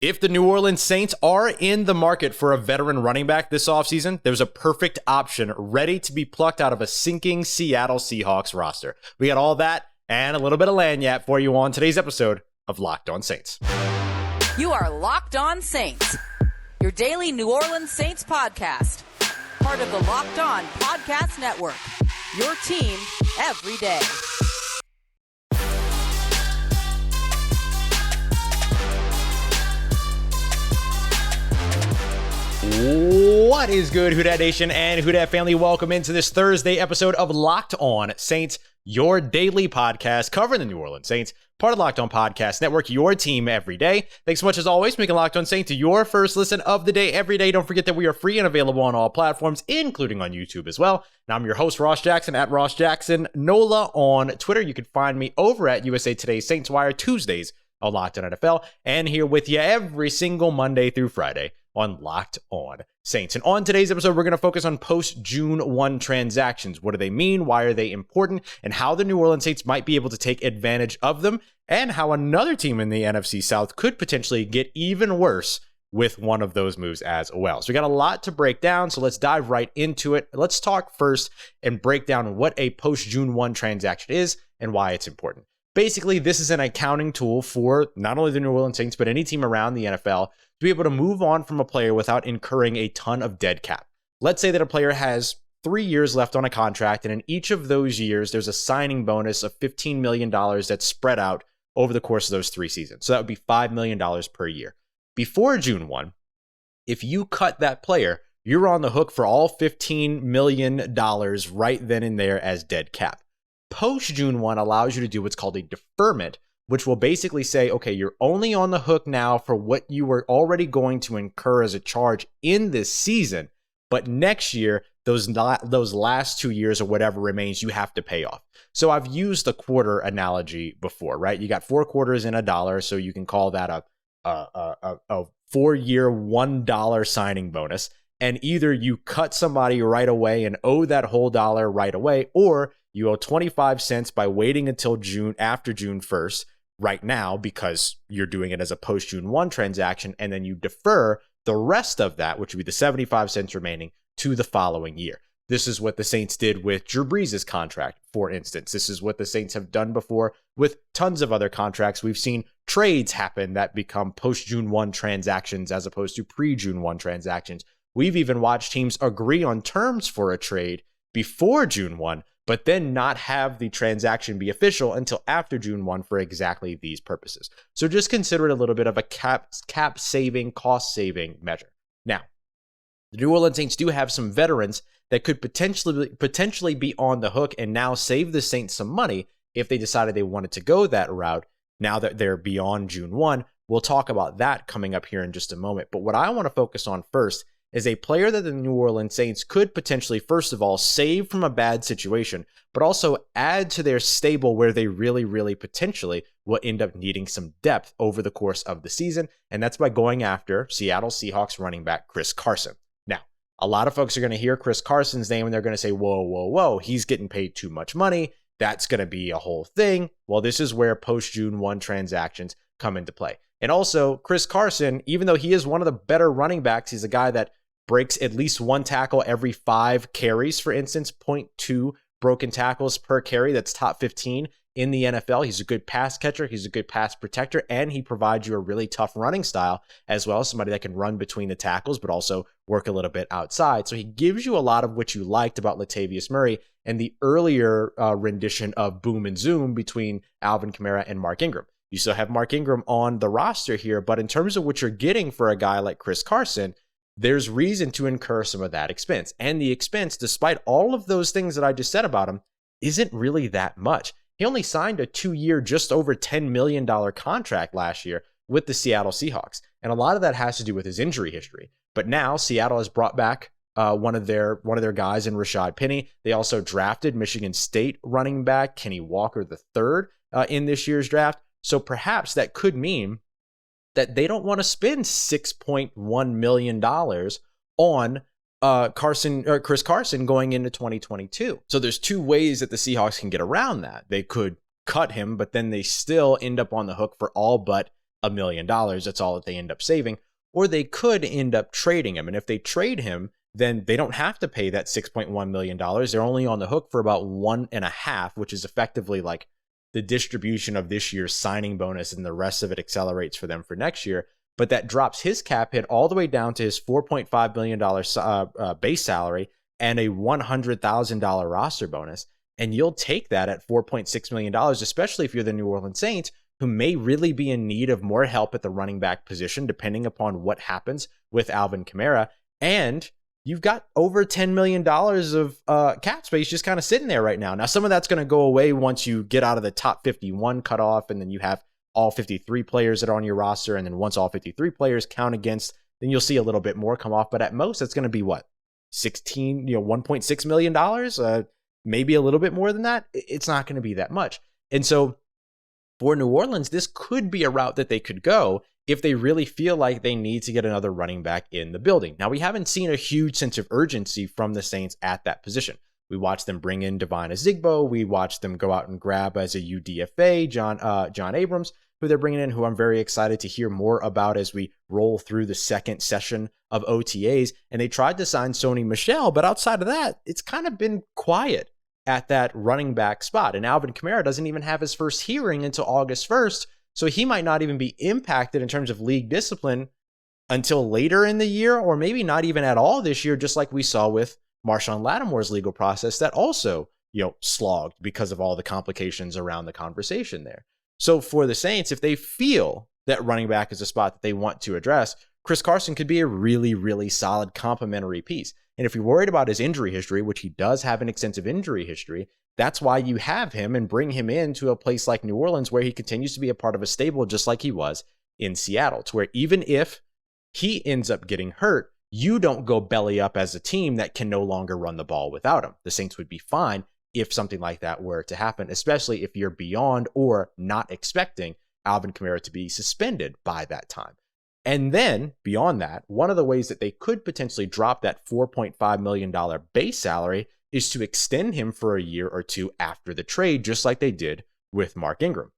If the New Orleans Saints are in the market for a veteran running back this offseason, there's a perfect option ready to be plucked out of a sinking Seattle Seahawks roster. We got all that and a little bit of lagniappe for you on today's episode of Locked On Saints. You are Locked On Saints, your daily New Orleans Saints podcast. Part of the Locked On Podcast Network, your team every day. What is good, Who Dat Nation and Who Dat family? Welcome into this Thursday episode of Locked On Saints, your daily podcast covering the New Orleans Saints, part of Locked On Podcast Network, your team every day. Thanks so much as always for making Locked On Saints your first listen of the day every day. Don't forget that we are free and available on all platforms, including on YouTube as well. And I'm your host, Ross Jackson, at Ross Jackson Nola on Twitter. You can find me over at USA Today's Saints Wire Tuesdays on Locked On NFL, and here with you every single Monday through Friday on Locked On Saints. And on today's episode, we're going to focus on post-June 1 transactions. What do they mean? Why are they important? And how the New Orleans Saints might be able to take advantage of them, and how another team in the NFC South could potentially get even worse with one of those moves as well. So we got a lot to break down, so let's dive right into it. Let's talk first and break down what a post-June 1 transaction is and why it's important. Basically, this is an accounting tool for not only the New Orleans Saints, but any team around the NFL to be able to move on from a player without incurring a ton of dead cap. Let's say that a player has 3 years left on a contract, and in each of those years, there's a signing bonus of $15 million that's spread out over the course of those 3 seasons. So that would be $5 million per year. Before June 1, if you cut that player, you're on the hook for all $15 million right then and there as dead cap. Post June 1 allows you to do what's called a deferment, which will basically say, okay, you're only on the hook now for what you were already going to incur as a charge in this season, but next year, those last 2 years or whatever remains, you have to pay off. So I've used the quarter analogy before, right? You got 4 quarters in $1, so you can call that a 4-year $1 signing bonus. And either you cut somebody right away and owe that whole dollar right away, or you owe 25 cents by waiting until after June 1st right now because you're doing it as a post-June 1 transaction, and then you defer the rest of that, which would be the 75 cents remaining, to the following year. This is what the Saints did with Drew Brees' contract, for instance. This is what the Saints have done before with tons of other contracts. We've seen trades happen that become post-June 1 transactions as opposed to pre-June 1 transactions. We've even watched teams agree on terms for a trade before June 1, but then not have the transaction be official until after June 1 for exactly these purposes. So just consider it a little bit of a cap-saving, cost-saving measure. Now, the New Orleans Saints do have some veterans that could potentially be on the hook and now save the Saints some money if they decided they wanted to go that route now that they're beyond June 1. We'll talk about that coming up here in just a moment. But what I want to focus on first is a player that the New Orleans Saints could potentially, first of all, save from a bad situation, but also add to their stable where they really, really potentially will end up needing some depth over the course of the season, and that's by going after Seattle Seahawks running back Chris Carson. Now, a lot of folks are going to hear Chris Carson's name, and they're going to say, whoa, he's getting paid too much money. That's going to be a whole thing. Well, this is where post-June 1 transactions come into play. And also, Chris Carson, even though he is one of the better running backs, he's a guy that breaks at least 1 tackle every 5 carries, for instance, 0.2 broken tackles per carry. That's top 15 in the NFL. He's a good pass catcher. He's a good pass protector, and he provides you a really tough running style as well. Somebody that can run between the tackles, but also work a little bit outside. So he gives you a lot of what you liked about Latavius Murray and the earlier rendition of boom and zoom between Alvin Kamara and Mark Ingram. You still have Mark Ingram on the roster here, but in terms of what you're getting for a guy like Chris Carson, there's reason to incur some of that expense. And the expense, despite all of those things that I just said about him, isn't really that much. He only signed a 2-year, just over $10 million contract last year with the Seattle Seahawks. And a lot of that has to do with his injury history. But now Seattle has brought back one of their guys in Rashaad Penny. They also drafted Michigan State running back Kenneth Walker III in this year's draft. So perhaps that could mean that they don't want to spend $6.1 million on Chris Carson going into 2022. So there's 2 ways that the Seahawks can get around that. They could cut him, but then they still end up on the hook for all but $1 million. That's all that they end up saving. Or they could end up trading him. And if they trade him, then they don't have to pay that $6.1 million. They're only on the hook for about 1.5, which is effectively like the distribution of this year's signing bonus, and the rest of it accelerates for them for next year. But that drops his cap hit all the way down to his $4.5 million base salary and a $100,000 roster bonus. And you'll take that at $4.6 million, especially if you're the New Orleans Saints, who may really be in need of more help at the running back position, depending upon what happens with Alvin Kamara. And you've got over $10 million of cap space just kind of sitting there right now. Now, some of that's going to go away once you get out of the top 51 cutoff, and then you have all 53 players that are on your roster. And then once all 53 players count against, then you'll see a little bit more come off. But at most, it's going to be what? $1.6 million? Maybe a little bit more than that. It's not going to be that much. And so for New Orleans, this could be a route that they could go if they really feel like they need to get another running back in the building. Now, we haven't seen a huge sense of urgency from the Saints at that position. We watched them bring in Devine Ezigbo. We watched them go out and grab as a UDFA, John Abrams, who they're bringing in, who I'm very excited to hear more about as we roll through the second session of OTAs. And they tried to sign Sony Michel, but outside of that, it's kind of been quiet at that running back spot. And Alvin Kamara doesn't even have his first hearing until August 1st. So he might not even be impacted in terms of league discipline until later in the year, or maybe not even at all this year, just like we saw with Marshawn Lattimore's legal process that also, slogged because of all the complications around the conversation there. So for the Saints, if they feel that running back is a spot that they want to address, Chris Carson could be a really, really solid complementary piece. And if you're worried about his injury history, which he does have an extensive injury history, that's why you have him and bring him into a place like New Orleans where he continues to be a part of a stable just like he was in Seattle, to where even if he ends up getting hurt, you don't go belly up as a team that can no longer run the ball without him. The Saints would be fine if something like that were to happen, especially if you're beyond or not expecting Alvin Kamara to be suspended by that time. And then beyond that, one of the ways that they could potentially drop that $4.5 million base salary is to extend him for a year or two after the trade, just like they did with Mark Ingram.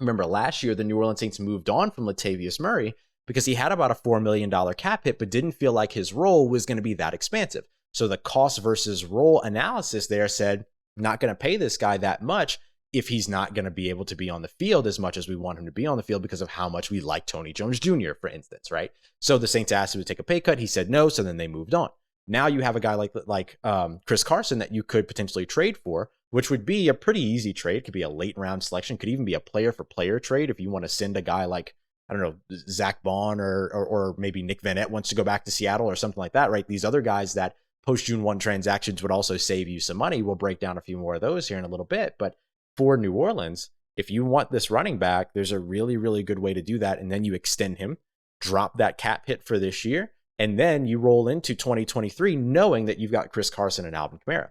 Remember, last year, the New Orleans Saints moved on from Latavius Murray because he had about a $4 million cap hit, but didn't feel like his role was going to be that expansive. So the cost versus role analysis there said, not going to pay this guy that much if he's not going to be able to be on the field as much as we want him to be on the field because of how much we like Tony Jones Jr., for instance, right? So the Saints asked him to take a pay cut. He said no, so then they moved on. Now you have a guy like Chris Carson that you could potentially trade for, which would be a pretty easy trade. Could be a late round selection. Could even be a player for player trade if you want to send a guy like, I don't know, Zack Baun or maybe Nick Vannett wants to go back to Seattle or something like that, right? These other guys that post June 1 transactions would also save you some money. We'll break down a few more of those here in a little bit. But for New Orleans, if you want this running back, there's a really, really good way to do that. And then you extend him, drop that cap hit for this year, and then you roll into 2023 knowing that you've got Chris Carson and Alvin Kamara.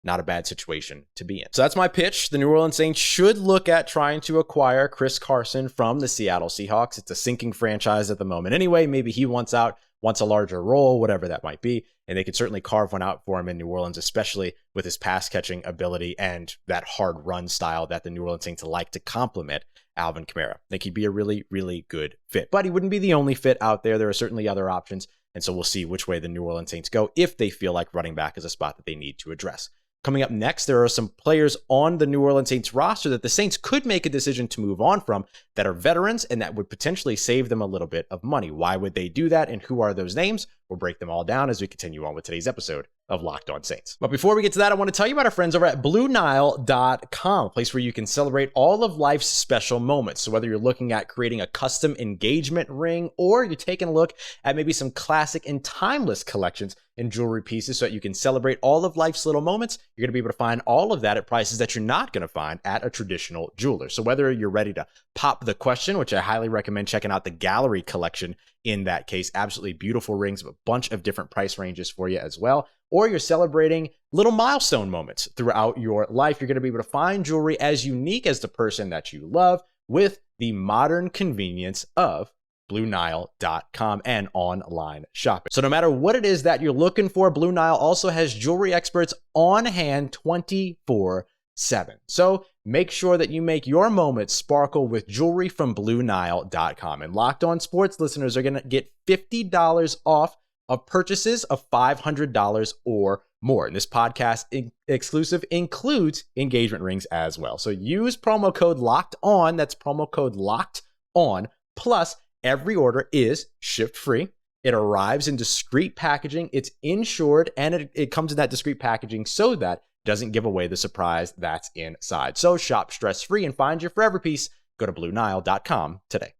Not a bad situation to be in. So that's my pitch. The New Orleans Saints should look at trying to acquire Chris Carson from the Seattle Seahawks. It's a sinking franchise at the moment. Anyway, maybe he wants out, wants a larger role, whatever that might be. And they could certainly carve one out for him in New Orleans, especially with his pass catching ability and that hard run style that the New Orleans Saints like to complement Alvin Kamara. I think he'd be a really, really good fit. But he wouldn't be the only fit out there. There are certainly other options. And so we'll see which way the New Orleans Saints go if they feel like running back is a spot that they need to address. Coming up next, there are some players on the New Orleans Saints roster that the Saints could make a decision to move on from that are veterans and that would potentially save them a little bit of money. Why would they do that, and who are those names? We'll break them all down as we continue on with today's episode of Locked On Saints. But before we get to that, I want to tell you about our friends over at BlueNile.com, a place where you can celebrate all of life's special moments. So whether you're looking at creating a custom engagement ring or you're taking a look at maybe some classic and timeless collections and jewelry pieces so that you can celebrate all of life's little moments, you're going to be able to find all of that at prices that you're not going to find at a traditional jeweler. So whether you're ready to pop the question, which I highly recommend checking out the gallery collection in that case, absolutely beautiful rings, a bunch of different price ranges for you as well, or you're celebrating little milestone moments throughout your life, you're going to be able to find jewelry as unique as the person that you love with the modern convenience of BlueNile.com and online shopping. So no matter what it is that you're looking for, Blue Nile also has jewelry experts on hand 24/7. So make sure that you make your moments sparkle with jewelry from BlueNile.com. And Locked On Sports listeners are going to get $50 off of purchases of $500 or more. And this podcast exclusive includes engagement rings as well. So use promo code Locked On. That's promo code Locked On. Plus, every order is shipped free. It arrives in discreet packaging. It's insured, and it comes in that discreet packaging so that it doesn't give away the surprise that's inside. So shop stress-free and find your forever piece. Go to BlueNile.com today.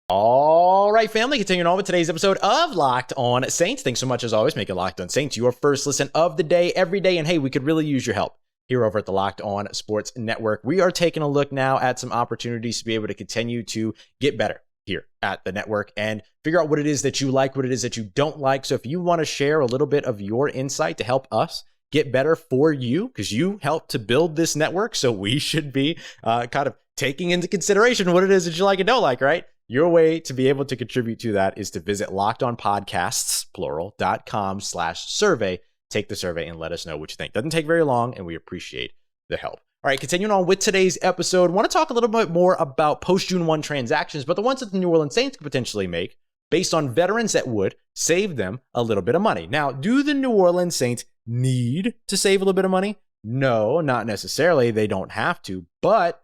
All right, family, continuing on with today's episode of Locked On Saints. Thanks so much, as always, making Locked On Saints your first listen of the day, every day. And hey, we could really use your help here over at the Locked On Sports Network. We are taking a look now at some opportunities to be able to continue to get better here at the network and figure out what it is that you like, what it is that you don't like. So if you want to share a little bit of your insight to help us get better for you, because you helped to build this network, so we should be kind of taking into consideration what it is that you like and don't like, right? Your way to be able to contribute to that is to visit lockedonpodcasts.com/survey. Take the survey and let us know what you think. Doesn't take very long, and we appreciate the help. All right, continuing on with today's episode, I want to talk a little bit more about post-June 1 transactions, but the ones that the New Orleans Saints could potentially make based on veterans that would save them a little bit of money. Now, do the New Orleans Saints need to save a little bit of money? No, not necessarily. They don't have to. But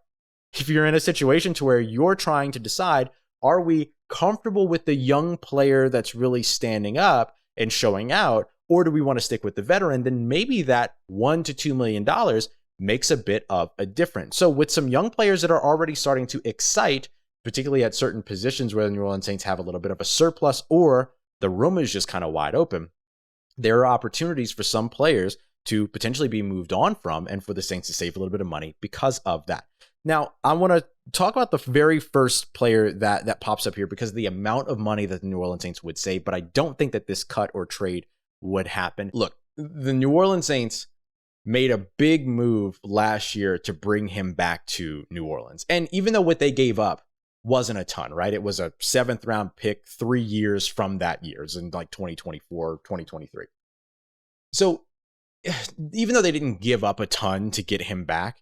if you're in a situation to where you're trying to decide, are we comfortable with the young player that's really standing up and showing out, or do we want to stick with the veteran? Then maybe that $1 to $2 million makes a bit of a difference. So with some young players that are already starting to excite, particularly at certain positions where the New Orleans Saints have a little bit of a surplus or the room is just kind of wide open, there are opportunities for some players to potentially be moved on from and for the Saints to save a little bit of money because of that. Now, I want to talk about the very first player that pops up here because of the amount of money that the New Orleans Saints would save, but I don't think that this cut or trade would happen. Look, the New Orleans Saints made a big move last year to bring him back to New Orleans. And even though what they gave up wasn't a ton, right? It was a 7th round pick 3 years from that year, in like 2024, 2023. So even though they didn't give up a ton to get him back,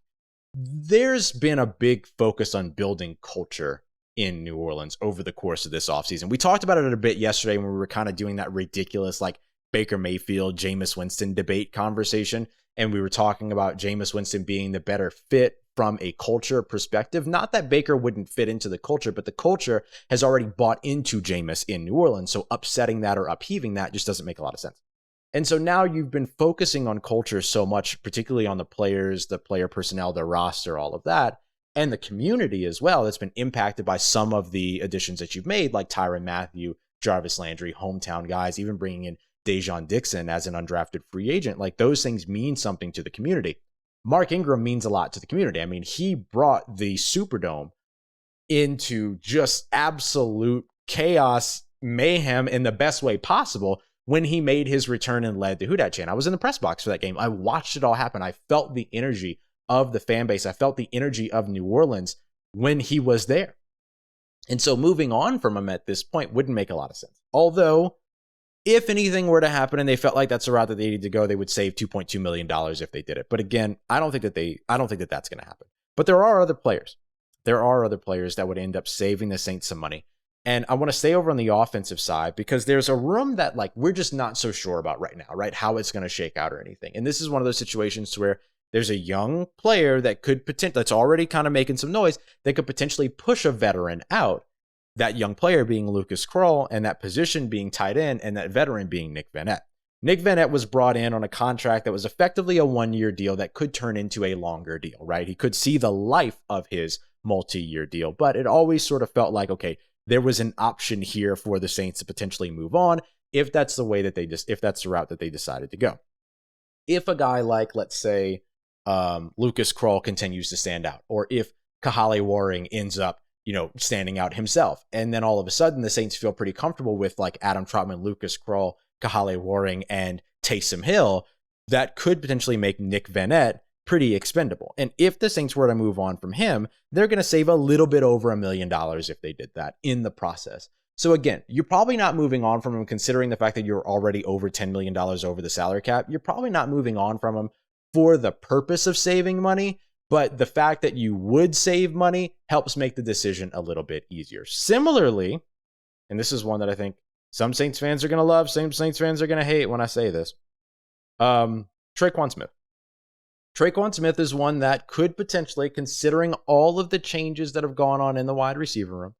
there's been a big focus on building culture in New Orleans over the course of this offseason. We talked about it a bit yesterday when we were kind of doing that ridiculous like Baker Mayfield, Jameis Winston debate conversation. And we were talking about Jameis Winston being the better fit from a culture perspective. Not that Baker wouldn't fit into the culture, but the culture has already bought into Jameis in New Orleans. So upsetting that or upheaving that just doesn't make a lot of sense. And so now you've been focusing on culture so much, particularly on the players, the player personnel, the roster, all of that, and the community as well that's been impacted by some of the additions that you've made, like Tyrann Mathieu, Jarvis Landry, hometown guys, even bringing in Dejon Dixon as an undrafted free agent. Like those things mean something to the community. Mark Ingram means a lot to the community. I mean, he brought the Superdome into just absolute chaos, mayhem in the best way possible when he made his return and led the Who Dat chant. I was in the press box for that game. I watched it all happen. I felt the energy of the fan base. I felt the energy of New Orleans when he was there. And so moving on from him at this point wouldn't make a lot of sense. Although, if anything were to happen and they felt like that's the route that they needed to go, they would save $2.2 million if they did it. But again, I don't think that that's going to happen. But there are other players. There are other players that would end up saving the Saints some money. And I want to stay over on the offensive side because there's a room that like we're just not so sure about right now, right? How it's going to shake out or anything. And this is one of those situations where there's a young player that could that's already kind of making some noise that could potentially push a veteran out. That young player being Lucas Krull and that position being tight end and that veteran being Nick Vannett. Nick Vannett was brought in on a contract that was effectively a 1-year deal that could turn into a longer deal, right? He could see the life of his multi-year deal, but it always sort of felt like, okay, there was an option here for the Saints to potentially move on if that's the way that if that's the route that they decided to go. If a guy like, let's say, Lucas Krull continues to stand out, or if Kahale Warring ends up, standing out himself, and then all of a sudden the Saints feel pretty comfortable with like Adam Trautman, Lucas Krull, Kahale Warring, and Taysom Hill, that could potentially make Nick Vannett pretty expendable. And if the Saints were to move on from him, they're going to save a little bit over $1 million if they did that in the process. So again, you're probably not moving on from him considering the fact that you're already over $10 million over the salary cap. You're probably not moving on from him for the purpose of saving money, but the fact that you would save money helps make the decision a little bit easier. Similarly, and this is one that I think some Saints fans are going to love, some Saints fans are going to hate when I say this. Tre'Quan Smith. Tre'Quan Smith is one that could potentially, considering all of the changes that have gone on in the wide receiver room,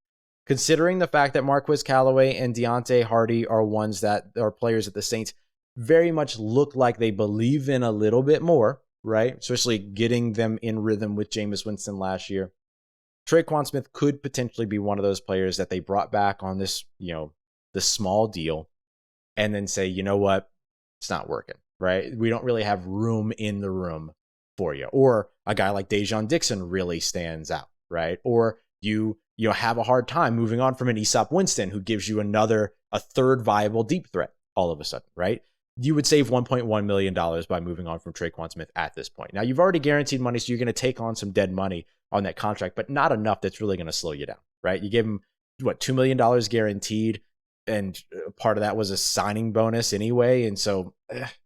considering the fact that Marquez Callaway and Deontay Hardy are ones that are players that the Saints very much look like they believe in a little bit more, right? Especially getting them in rhythm with Jameis Winston last year. Tre'Quan Smith could potentially be one of those players that they brought back on this, the small deal and then say, you know what, it's not working, right? We don't really have room in the room for you. Or a guy like Dejon Dixon really stands out, right? Or you have a hard time moving on from an Aesop Winston who gives you a third viable deep threat all of a sudden, right? You would save $1.1 million by moving on from Tre'Quan Smith at this point. Now, you've already guaranteed money, so you're going to take on some dead money on that contract, but not enough that's really going to slow you down, right? You gave him, $2 million guaranteed, and part of that was a signing bonus anyway, and so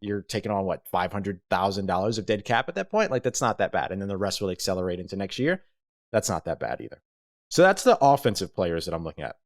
you're taking on, $500,000 of dead cap at that point? That's not that bad, and then the rest will accelerate into next year. That's not that bad either. So that's the offensive players that I'm looking at.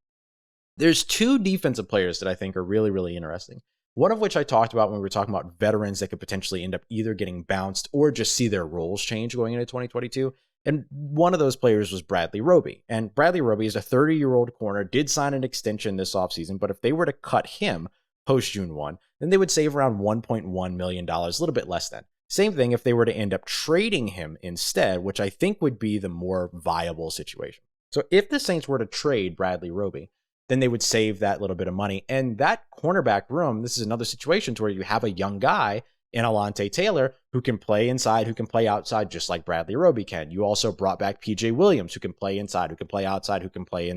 There's two defensive players that I think are really, really interesting. One of which I talked about when we were talking about veterans that could potentially end up either getting bounced or just see their roles change going into 2022. And one of those players was Bradley Roby. And Bradley Roby is a 30-year-old corner, did sign an extension this offseason, but if they were to cut him post June 1, then they would save around $1.1 million, a little bit less than. Same thing if they were to end up trading him instead, which I think would be the more viable situation. So if the Saints were to trade Bradley Roby, then they would save that little bit of money. And that cornerback room, this is another situation to where you have a young guy in Alontae Taylor who can play inside, who can play outside, just like Bradley Roby can. You also brought back PJ Williams, who can play inside, who can play outside, who can play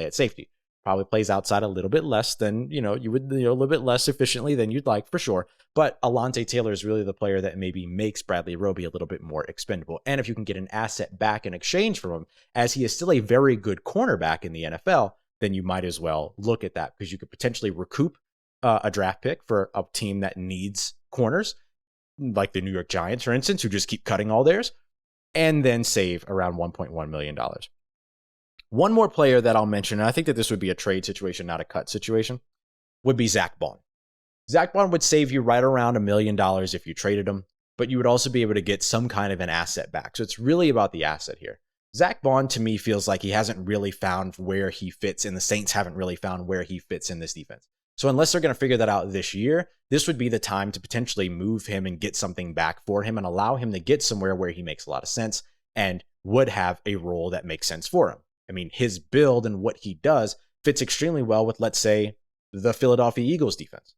at safety. Probably plays outside a little bit less than, you would, a little bit less efficiently than you'd like for sure. But Alontae Taylor is really the player that maybe makes Bradley Roby a little bit more expendable. And if you can get an asset back in exchange from him, as he is still a very good cornerback in the NFL, then you might as well look at that, because you could potentially recoup a draft pick for a team that needs corners, like the New York Giants, for instance, who just keep cutting all theirs, and then save around $1.1 million. One more player that I'll mention, and I think that this would be a trade situation, not a cut situation, would be Zack Baun. Zack Baun would save you right around $1 million if you traded him, but you would also be able to get some kind of an asset back. So it's really about the asset here. Zack Baun, to me, feels like he hasn't really found where he fits, and the Saints haven't really found where he fits in this defense. So unless they're going to figure that out this year, this would be the time to potentially move him and get something back for him and allow him to get somewhere where he makes a lot of sense and would have a role that makes sense for him. I mean, his build and what he does fits extremely well with, let's say, the Philadelphia Eagles defense.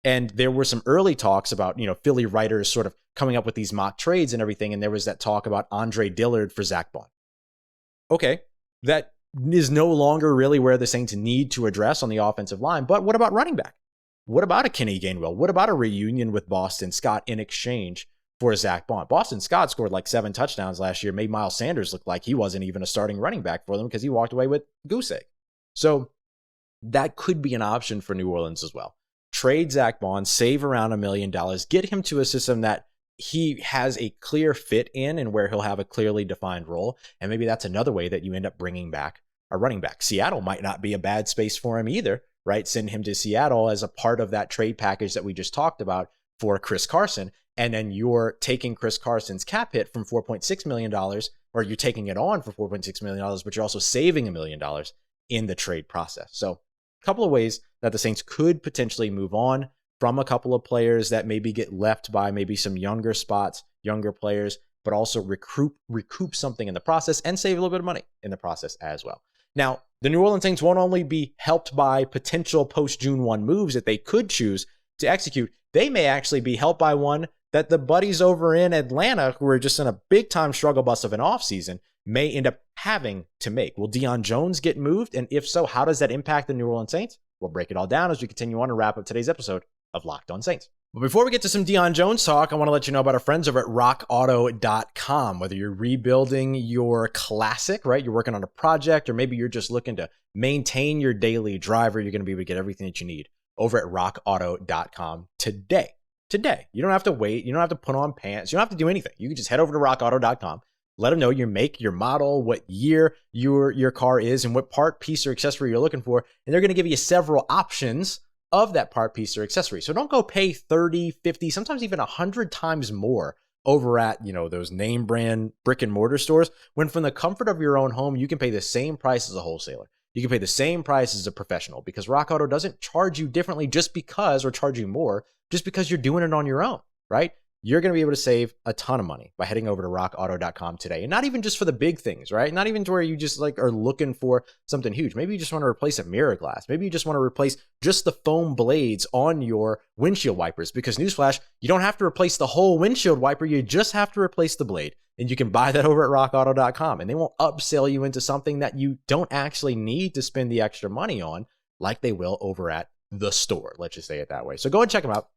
And there were some early talks about, Philly writers sort of coming up with these mock trades and everything, and there was that talk about Andre Dillard for Zack Baun. Okay, that is no longer really where the Saints need to address on the offensive line. But what about running back? What about a Kenny Gainwell? What about a reunion with Boston Scott in exchange for Zack Baun? Boston Scott scored 7 touchdowns last year, made Miles Sanders look like he wasn't even a starting running back for them because he walked away with goose egg. So that could be an option for New Orleans as well. Trade Zack Baun, save around $1 million, get him to a system that he has a clear fit in and where he'll have a clearly defined role. And maybe that's another way that you end up bringing back a running back. Seattle might not be a bad space for him either, right? Send him to Seattle as a part of that trade package that we just talked about for Chris Carson. And then you're taking Chris Carson's cap hit from $4.6 million, or you're taking it on for $4.6 million, but you're also saving $1 million in the trade process. So a couple of ways that the Saints could potentially move on from a couple of players that maybe get left by maybe some younger spots, younger players, but also recoup something in the process and save a little bit of money in the process as well. Now, the New Orleans Saints won't only be helped by potential post-June 1 moves that they could choose to execute, they may actually be helped by one that the buddies over in Atlanta, who are just in a big-time struggle bus of an offseason, may end up having to make. Will Deion Jones get moved? And if so, how does that impact the New Orleans Saints? We'll break it all down as we continue on to wrap up today's episode of Locked On Saints. But before we get to some Deion Jones talk, I want to let you know about our friends over at rockauto.com. Whether you're rebuilding your classic, right? You're working on a project, or maybe you're just looking to maintain your daily driver, you're going to be able to get everything that you need over at rockauto.com today. today. You don't have to wait. You don't have to put on pants. You don't have to do anything. You can just head over to rockauto.com. Let them know your make, your model, what year your car is, and what part, piece, or accessory you're looking for. And they're going to give you several options of that part, piece, or accessory. So don't go pay 30, 50, sometimes even 100 times more over at, those name brand brick and mortar stores, when from the comfort of your own home, you can pay the same price as a wholesaler. You can pay the same price as a professional, because Rock Auto doesn't charge you differently or charge you more just because you're doing it on your own, right? You're going to be able to save a ton of money by heading over to rockauto.com today. And not even just for the big things, right? Not even to where you just are looking for something huge. Maybe you just want to replace a mirror glass. Maybe you just want to replace just the foam blades on your windshield wipers, because newsflash, you don't have to replace the whole windshield wiper. You just have to replace the blade. And you can buy that over at rockauto.com, and they won't upsell you into something that you don't actually need to spend the extra money on like they will over at the store. Let's just say it that way. So go and check them out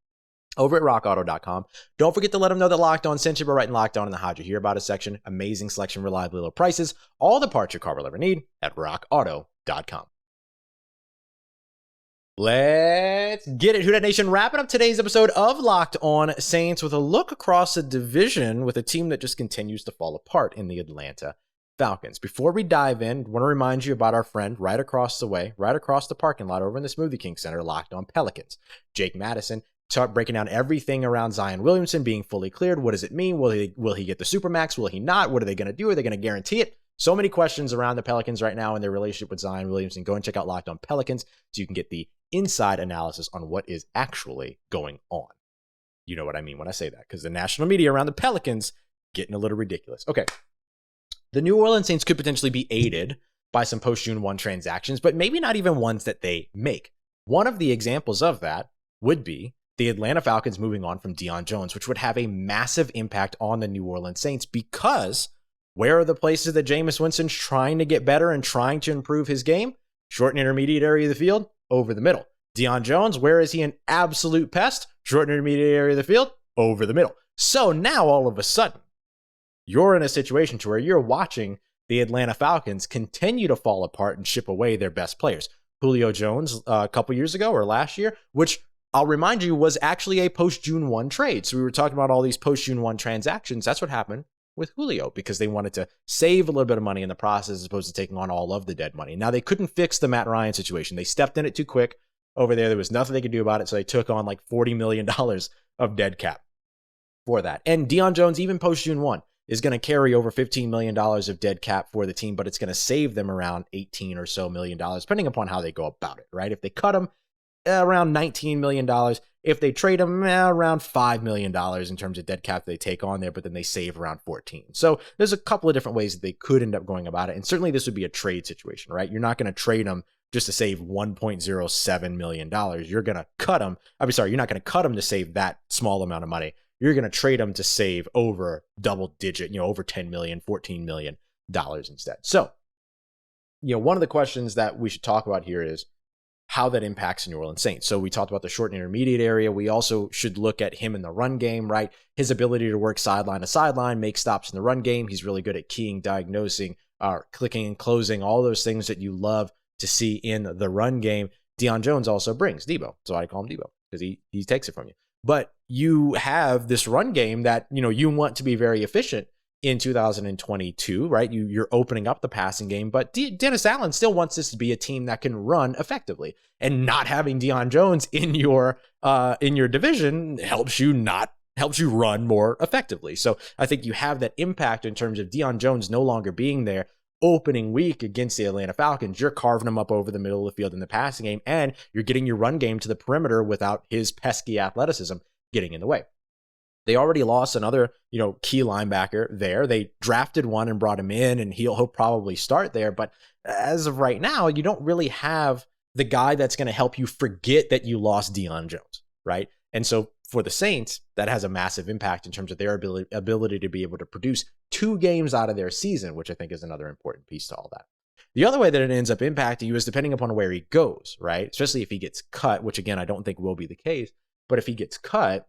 over at rockauto.com. Don't forget to let them know that Locked On sent you by writing Locked On in the How'd You Hear About Us section. Amazing selection, reliably low prices, all the parts your car will ever need at rockauto.com. Let's get it, Who Dat Nation. Wrapping up today's episode of Locked On Saints with a look across the division with a team that just continues to fall apart in the Atlanta Falcons. Before we dive in, I want to remind you about our friend right across the way, right across the parking lot over in the Smoothie King Center, Locked On Pelicans. Jake Madison, breaking down everything around Zion Williamson being fully cleared. What does it mean? Will he get the Supermax? Will he not? What are they going to do? Are they going to guarantee it? So many questions around the Pelicans right now and their relationship with Zion Williamson. Go and check out Locked On Pelicans so you can get the inside analysis on what is actually going on. You know what I mean when I say that, because the national media around the Pelicans getting a little ridiculous. Okay. The New Orleans Saints could potentially be aided by some post-June 1 transactions, but maybe not even ones that they make. One of the examples of that would be the Atlanta Falcons moving on from Deion Jones, which would have a massive impact on the New Orleans Saints, because where are the places that Jameis Winston's trying to get better and trying to improve his game? Short and intermediate area of the field, over the middle. Deion Jones, where is he an absolute pest? Short and intermediate area of the field, over the middle. So now all of a sudden, you're in a situation to where you're watching the Atlanta Falcons continue to fall apart and ship away their best players. Julio Jones a couple years ago or last year, which I'll remind you was actually a post-June 1 trade. So we were talking about all these post-June 1 transactions. That's what happened with Julio, because they wanted to save a little bit of money in the process as opposed to taking on all of the dead money. Now, they couldn't fix the Matt Ryan situation. They stepped in it too quick over there. There was nothing they could do about it, so they took on like $40 million of dead cap for that. And Deion Jones, even post-June 1, is going to carry over $15 million of dead cap for the team, but it's going to save them around $18 or so million, depending upon how they go about it, right? If they cut him, around $19 million. If they trade him, around $5 million in terms of dead cap they take on there, but then they save around 14. So there's a couple of different ways that they could end up going about it. And certainly this would be a trade situation, right? You're not going to trade him just to save $1.07 million. You're going to cut him. You're not going to cut him to save that small amount of money. You're going to trade him to save over double digit, over $10 million, $14 million instead. So, one of the questions that we should talk about here is how that impacts the New Orleans Saints. So we talked about the short and intermediate area. We also should look at him in the run game, right? His ability to work sideline to sideline, make stops in the run game. He's really good at keying, diagnosing, clicking and closing, all those things that you love to see in the run game. Deion Jones also brings Debo. So I call him Debo because he takes it from you. But you have this run game that, you want to be very efficient in 2022, right? You're opening up the passing game, but Dennis Allen still wants this to be a team that can run effectively, and not having Deion Jones in your division helps you run more effectively. So I think you have that impact in terms of Deion Jones no longer being there opening week against the Atlanta Falcons. You're carving them up over the middle of the field in the passing game, and you're getting your run game to the perimeter without his pesky athleticism getting in the way. They already lost another, key linebacker there. They drafted one and brought him in, and he'll probably start there. But as of right now, you don't really have the guy that's going to help you forget that you lost Deion Jones, right? And so for the Saints, that has a massive impact in terms of their ability to be able to produce 2 games out of their season, which I think is another important piece to all that. The other way that it ends up impacting you is depending upon where he goes, right? Especially if he gets cut, which again, I don't think will be the case. But if he gets cut,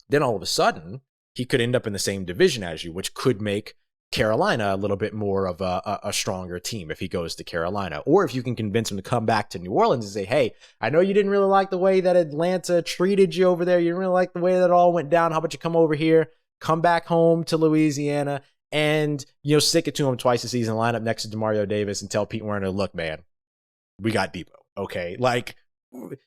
then all of a sudden, he could end up in the same division as you, which could make Carolina a little bit more of a stronger team if he goes to Carolina. Or if you can convince him to come back to New Orleans and say, hey, I know you didn't really like the way that Atlanta treated you over there. You didn't really like the way that it all went down. How about you come over here, come back home to Louisiana, and, stick it to him twice a season, line up next to DeMario Davis and tell Pete Werner, look, man, we got Debo. Okay. Like,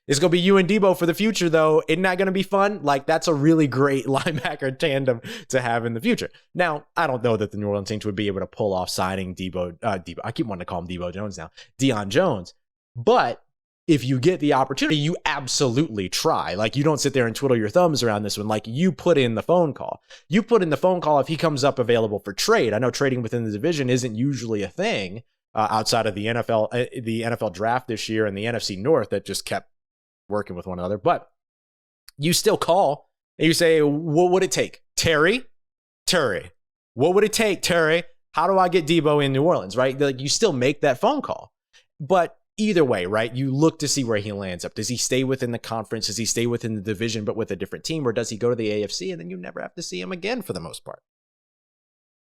it's going to be you and Debo for the future, though. Isn't that going to be fun? Like, that's a really great linebacker tandem to have in the future. Now, I don't know that the New Orleans Saints would be able to pull off signing Debo. I keep wanting to call him Debo Jones now. Deion Jones. But if you get the opportunity, you absolutely try. Like, you don't sit there and twiddle your thumbs around this one. Like, you put in the phone call. You put in the phone call if he comes up available for trade. I know trading within the division isn't usually a thing. Outside of the NFL draft this year and the NFC North that just kept working with one another. But you still call and you say, what would it take? Terry, what would it take, Terry? How do I get Debo in New Orleans, right? Like, you still make that phone call. But either way, right, you look to see where he lands up. Does he stay within the conference? Does he stay within the division but with a different team? Or does he go to the AFC and then you never have to see him again for the most part?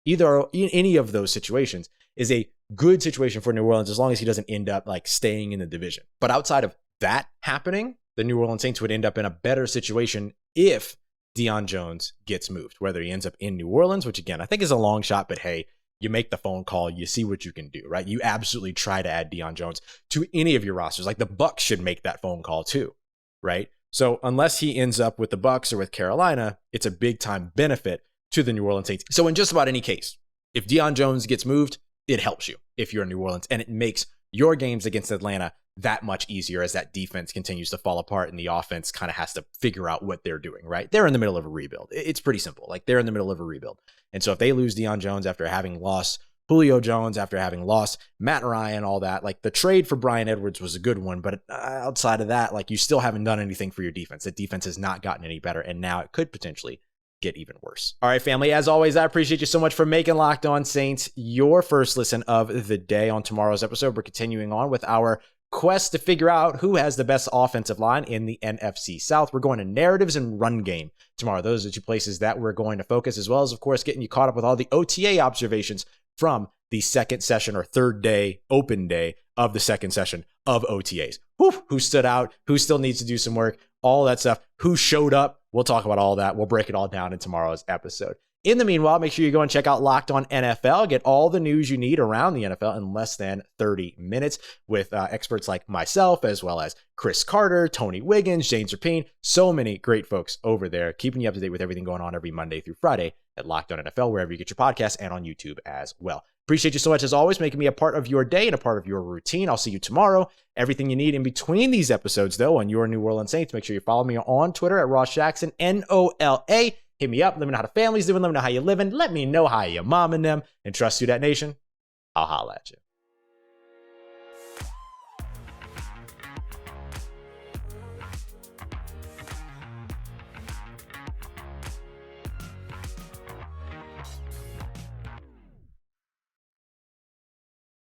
Either any of those situations is a good situation for New Orleans as long as he doesn't end up like staying in the division. But outside of that happening, the New Orleans Saints would end up in a better situation if Deion Jones gets moved, whether he ends up in New Orleans, which again, I think is a long shot, but hey, you make the phone call, you see what you can do, right? You absolutely try to add Deion Jones to any of your rosters. Like the Bucs should make that phone call too, right? So unless he ends up with the Bucs or with Carolina, it's a big time benefit to the New Orleans Saints. So in just about any case, if Deion Jones gets moved, it helps you if you're in New Orleans, and it makes your games against Atlanta that much easier as that defense continues to fall apart and the offense kind of has to figure out what they're doing, right? They're in the middle of a rebuild. It's pretty simple. Like, they're in the middle of a rebuild. And so if they lose Deion Jones after having lost Julio Jones, after having lost Matt Ryan, all that, like the trade for Bryan Edwards was a good one. But outside of that, like, you still haven't done anything for your defense. The defense has not gotten any better. And now it could potentially get even worse. All right, family, as always, I appreciate you so much for making Locked On Saints your first listen of the day. On tomorrow's episode, we're continuing on with our quest to figure out who has the best offensive line in the NFC South. We're going to narratives and run game tomorrow. Those are two places that we're going to focus, as well as, of course, getting you caught up with all the OTA observations from the second session or third day, open day of the second session of OTAs. Who stood out? Who still needs to do some work? All that stuff. Who showed up? We'll talk about all that. We'll break it all down in tomorrow's episode. In the meanwhile, make sure you go and check out Locked On NFL. Get all the news you need around the NFL in less than 30 minutes with experts like myself, as well as Chris Carter, Tony Wiggins, James Rapine. So many great folks over there, keeping you up to date with everything going on every Monday through Friday at Locked On NFL, wherever you get your podcasts, and on YouTube as well. Appreciate you so much, as always, making me a part of your day and a part of your routine. I'll see you tomorrow. Everything you need in between these episodes, though, on your New Orleans Saints. Make sure you follow me on Twitter at Ross Jackson, NOLA. Hit me up. Let me know how the family's doing. Let me know how you're living. Let me know how you're momming them. And trust you, that nation. I'll holla at you.